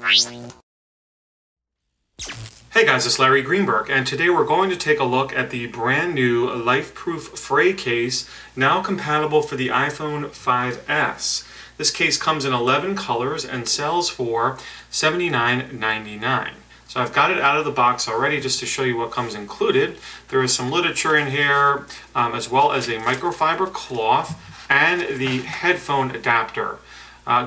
Hey guys, it's Larry Greenberg, and today we're going to take a look at the brand new LifeProof Fre Case, now compatible for the iPhone 5S. This case comes in 11 colors and sells for $79.99. So I've got it out of the box already just to show you what comes included. There is some literature in here, as well as a microfiber cloth and the headphone adapter.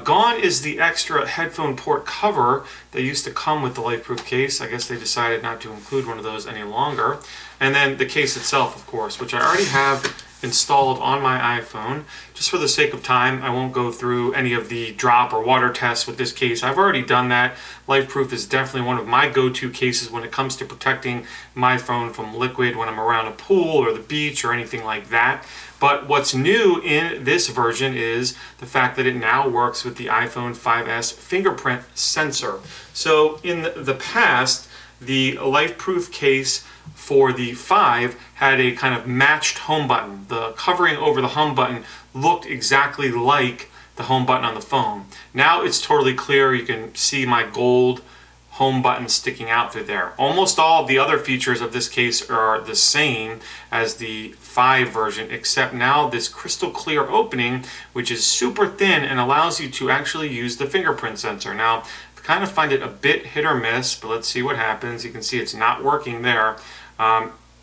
Gone is the extra headphone port cover that used to come with the LifeProof case. I guess they decided not to include one of those any longer. And then the case itself, of course, which I already have installed on my iPhone. Just for the sake of time, I won't go through any of the drop or water tests with this case. I've already done that. LifeProof is definitely one of my go-to cases when it comes to protecting my phone from liquid when I'm around a pool or the beach or anything like that. But what's new in this version is the fact that it now works with the iPhone 5S fingerprint sensor. So in the past, the LifeProof case for the 5 had a kind of matched home button. The covering over the home button looked exactly like the home button on the phone. Now it's totally clear. You can see my gold home button sticking out through there. Almost all of the other features of this case are the same as the 5 version, except now this crystal clear opening, which is super thin and allows you to actually use the fingerprint sensor. Now, I kind of find it a bit hit or miss, but let's see what happens. You can see it's not working there.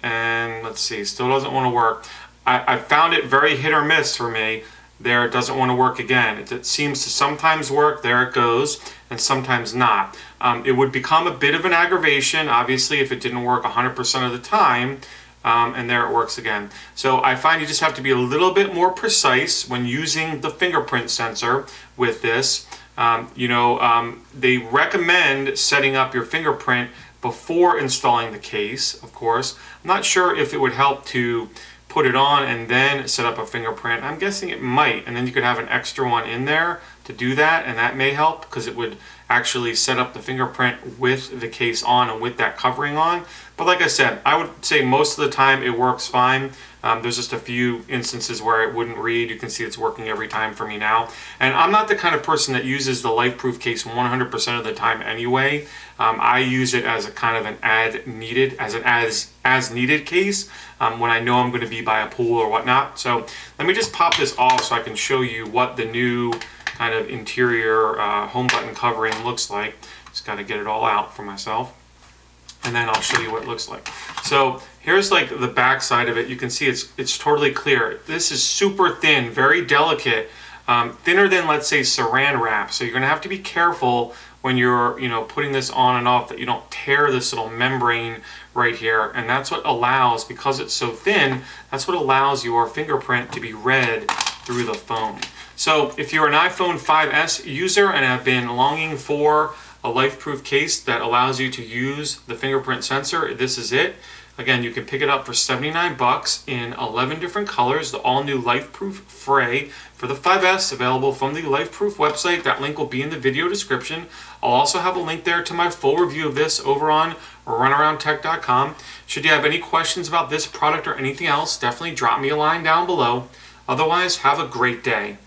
And let's see, still doesn't want to work. I found it very hit or miss for me. There, it doesn't want to work again. It seems to sometimes work, there it goes, and sometimes not. It would become a bit of an aggravation, obviously, if it didn't work 100% of the time, and there it works again. So I find you just have to be a little bit more precise when using the fingerprint sensor with this. They recommend setting up your fingerprint before installing the case, of course. I'm not sure if it would help to put it on and then set up a fingerprint. I'm guessing it might, and then you could have an extra one in there to do that, and that may help because it would actually set up the fingerprint with the case on and with that covering on. But like I said, I would say most of the time it works fine. There's just a few instances where it wouldn't read. You can see it's working every time for me now. And I'm not the kind of person that uses the LifeProof case 100% of the time anyway. I use it as a kind of an as needed case when I know I'm going to be by a pool or whatnot. So let me just pop this off so I can show you what the new kind of interior home button covering looks like. Just got to get it all out for myself, and then I'll show you what it looks like. So here's like the back side of it. You can see it's totally clear. This is super thin, very delicate, thinner than, let's say, saran wrap. So you're going to have to be careful when you're putting this on and off that you don't tear this little membrane right here. And that's what allows, because it's so thin, that's what allows your fingerprint to be read through the phone. So if you're an iPhone 5S user and have been longing for a LifeProof case that allows you to use the fingerprint sensor, this is it. Again, you can pick it up for 79 bucks in 11 different colors, the all-new LifeProof Fre for the 5S, available from the LifeProof website. That link will be in the video description. I'll also have a link there to my full review of this over on runaroundtech.com. Should you have any questions about this product or anything else, definitely drop me a line down below. Otherwise, have a great day.